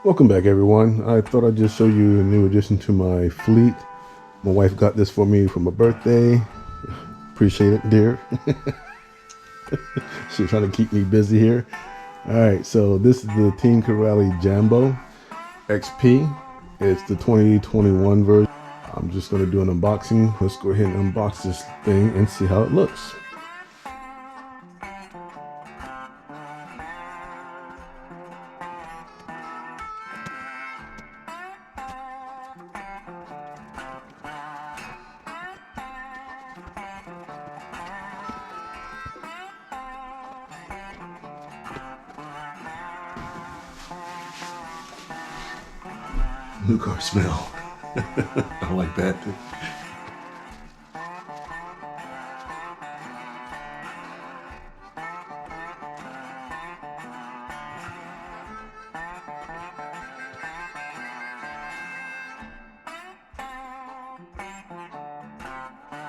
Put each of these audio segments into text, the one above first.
Welcome back, everyone. I thought I'd just show you a new addition to my fleet. My wife got this for me for my birthday. Appreciate it, dear. She's trying to keep me busy here. All right, so this is the Team Corally Jambo XP. It's the 2021 version. I'm just going to do an unboxing. Let's go ahead and unbox this thing and see how it looks. New car smell. I like that.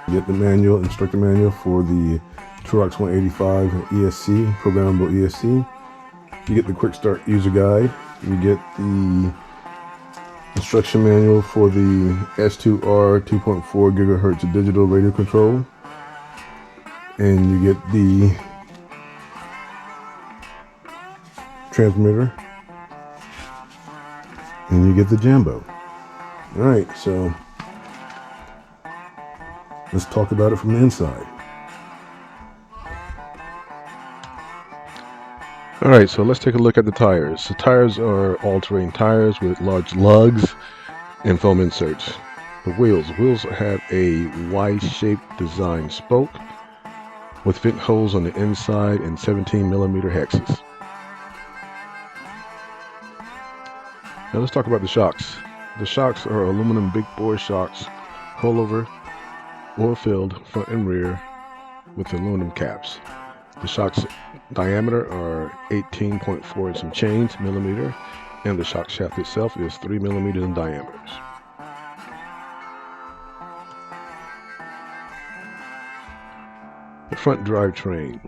Get the manual, instructor manual for the Trucks 185 ESC, programmable ESC. You get the quick start user guide. You get the instruction manual for the S2R 2.4 gigahertz digital radio control, and you get the transmitter, and you get the Jambo. All right, so let's talk about it from the inside. All right, so let's take a look at the tires. The tires are all-terrain tires with large lugs and foam inserts. The wheels have a Y-shaped design spoke with vent holes on the inside and 17mm hexes. Now let's talk about the shocks. The shocks are aluminum big bore shocks, rollover, oil-filled front and rear with aluminum caps. The shocks diameter are 18.4 and some change millimeter, and the shock shaft itself is 3mm in diameter. The front drivetrain,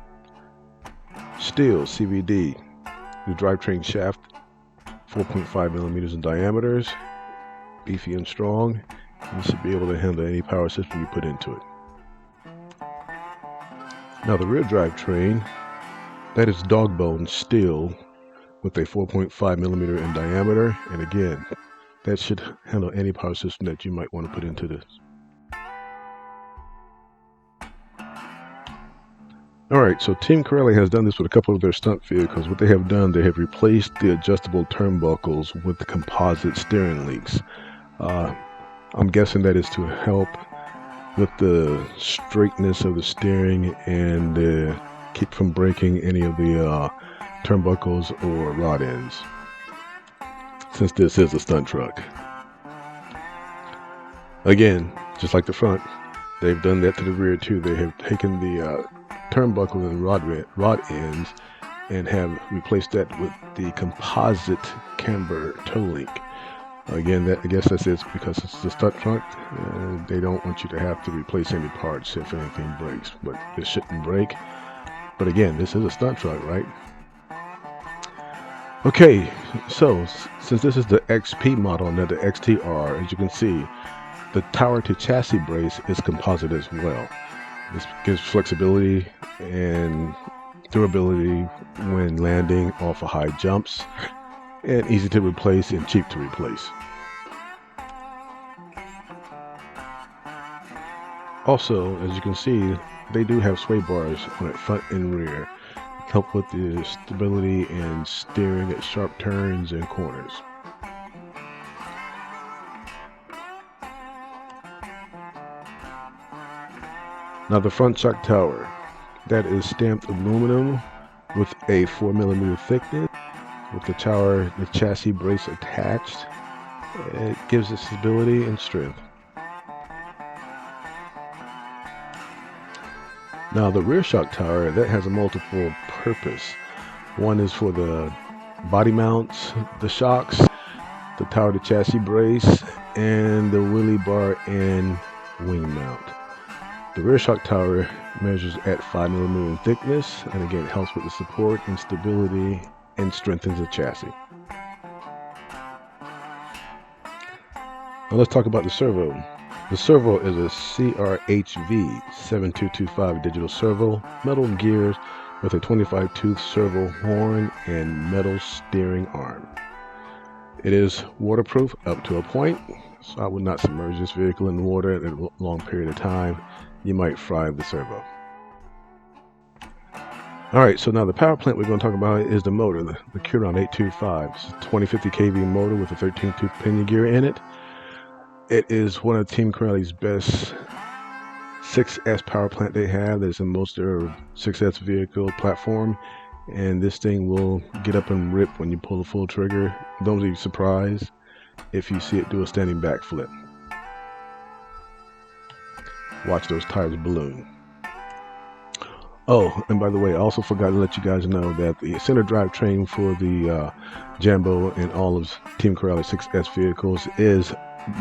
steel CVD. The drivetrain shaft 4.5mm in diameters, beefy and strong, and should be able to handle any power system you put into it. Now the rear drivetrain, that is dog bone steel with a 4.5mm in diameter, and again, that should handle any power system that you might want to put into this. Alright, so Team Corally has done this with a couple of their stunt vehicles. What they have done, they have replaced the adjustable turnbuckles with the composite steering links. I'm guessing that is to help with the straightness of the steering and keep from breaking any of the turnbuckles or rod ends, since this is a stunt truck. Again, just like the front, they've done that to the rear too. They have taken the turnbuckles and rod ends and have replaced that with the composite camber toe link. Again, I guess that's it because it's a stunt truck. They don't want you to have to replace any parts if anything breaks, but it shouldn't break. But again, this is a stunt truck, right? Okay, so since this is the XP model and not the XTR, as you can see, the tower to chassis brace is composite as well. This gives flexibility and durability when landing off of high jumps, and easy to replace and cheap to replace. Also, as you can see, they do have sway bars on it front and rear, help with the stability and steering at sharp turns and corners. Now the front shock tower, that is stamped aluminum with a 4mm thickness, with the chassis brace attached. It gives it stability and strength. Now the rear shock tower, that has a multiple purpose. One is for the body mounts, the shocks, the tower to chassis brace, and the wheelie bar and wing mount. The rear shock tower measures at 5mm in thickness, and again helps with the support and stability and strengthens the chassis. Now let's talk about the servo. The servo is a CRHV 7225 digital servo, metal gears with a 25-tooth servo horn and metal steering arm. It is waterproof up to a point, so I would not submerge this vehicle in water at a long period of time. You might fry the servo. Alright, so now the power plant we're going to talk about is the motor, the Corally 825. It's a 2050 kV motor with a 13-tooth pinion gear in it. It is one of Team Corally's best 6S power plant they have. There's in most of their 6S vehicle platform, and this thing will get up and rip when you pull the full trigger. Don't be surprised if you see it do a standing backflip. Watch those tires balloon. Oh, and by the way, I also forgot to let you guys know that the center drivetrain for the Jambo and all of Team Corally 6S vehicles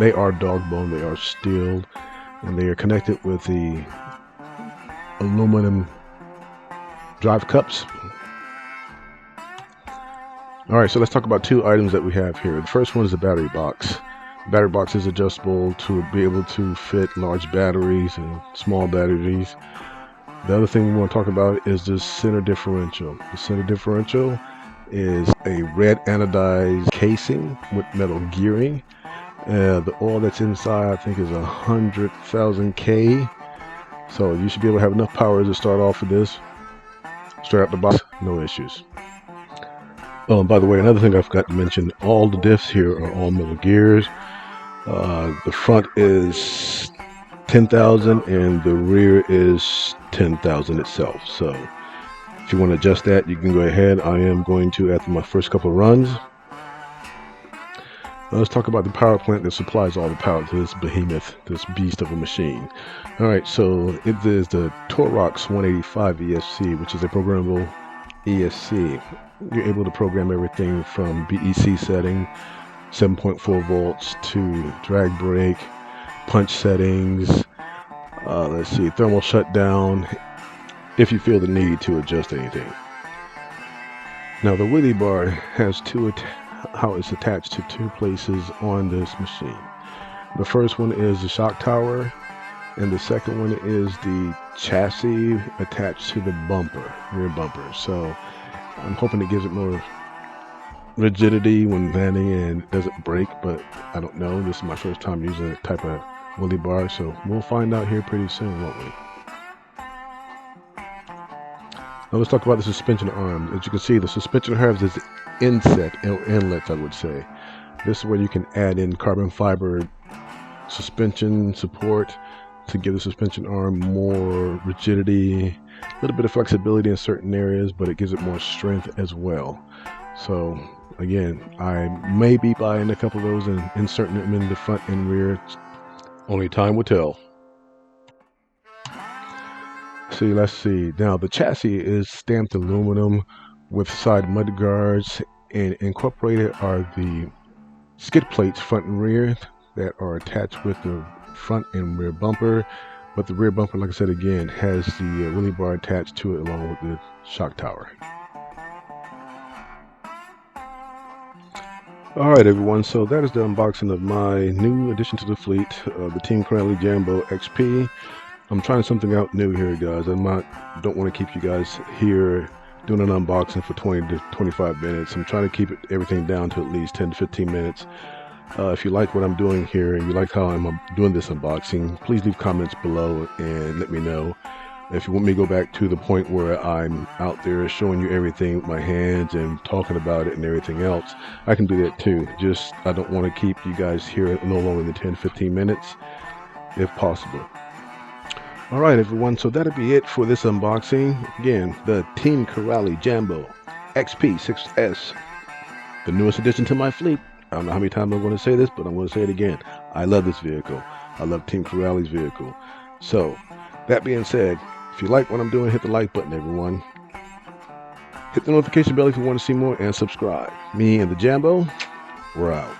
they are dog bone, they are steel, and they are connected with the aluminum drive cups. Alright, so let's talk about two items that we have here. The first one is the battery box. The battery box is adjustable to be able to fit large batteries and small batteries. The other thing we want to talk about is the center differential. The center differential is a red anodized casing with metal gearing. The oil that's inside, I think, is 100,000 K. So you should be able to have enough power to start off with this. Straight out the box, no issues. Oh, and by the way, another thing I forgot to mention, all the diffs here are all metal gears. The front is 10,000 and the rear is 10,000 itself. So if you want to adjust that, you can go ahead. I am going to after my first couple of runs. Now let's talk about the power plant that supplies all the power to this behemoth, this beast of a machine. Alright, so it is the Torox 185 ESC, which is a programmable ESC. You're able to program everything from BEC setting, 7.4 volts, to drag brake, punch settings, let's see, thermal shutdown, if you feel the need to adjust anything. Now the Wheelie Bar has how it's attached to two places on this machine. The first one is the shock tower, and the second one is the chassis attached to the bumper, rear bumper. So I'm hoping it gives it more rigidity when landing and it doesn't break, but I don't know. This is my first time using a type of Wheelie Bar, so we'll find out here pretty soon, won't we? Now let's talk about the suspension arm. As you can see, the suspension arm is inlets, I would say. This is where you can add in carbon fiber suspension support to give the suspension arm more rigidity, a little bit of flexibility in certain areas, but it gives it more strength as well. So again, I may be buying a couple of those and inserting them in the front and rear. Only time will tell. See, let's see. Now the chassis is stamped aluminum with side mud guards, and incorporated are the skid plates front and rear that are attached with the front and rear bumper. But the rear bumper, like I said again, has the Wheelie Bar attached to it along with the shock tower. Alright everyone, so that is the unboxing of my new addition to the fleet, the Team Corally Jambo XP. I'm trying something out new here, guys. Don't want to keep you guys here doing an unboxing for 20 to 25 minutes. I'm trying to keep everything down to at least 10 to 15 minutes. If you like what I'm doing here and you like how I'm doing this unboxing, please leave comments below and let me know. If you want me to go back to the point where I'm out there showing you everything with my hands and talking about it and everything else, I can do that too. Just I don't want to keep you guys here no longer than 10-15 minutes if possible. Alright everyone, so that'll be it for this unboxing. Again, the Team Corally Jambo XP 6S, the newest addition to my fleet. I don't know how many times I'm going to say this, but I'm going to say it again. I love this vehicle. I love Team Corally's vehicle. So, that being said, if you like what I'm doing, hit the like button, everyone. Hit the notification bell if you want to see more, and subscribe. Me and the Jambo, we're out.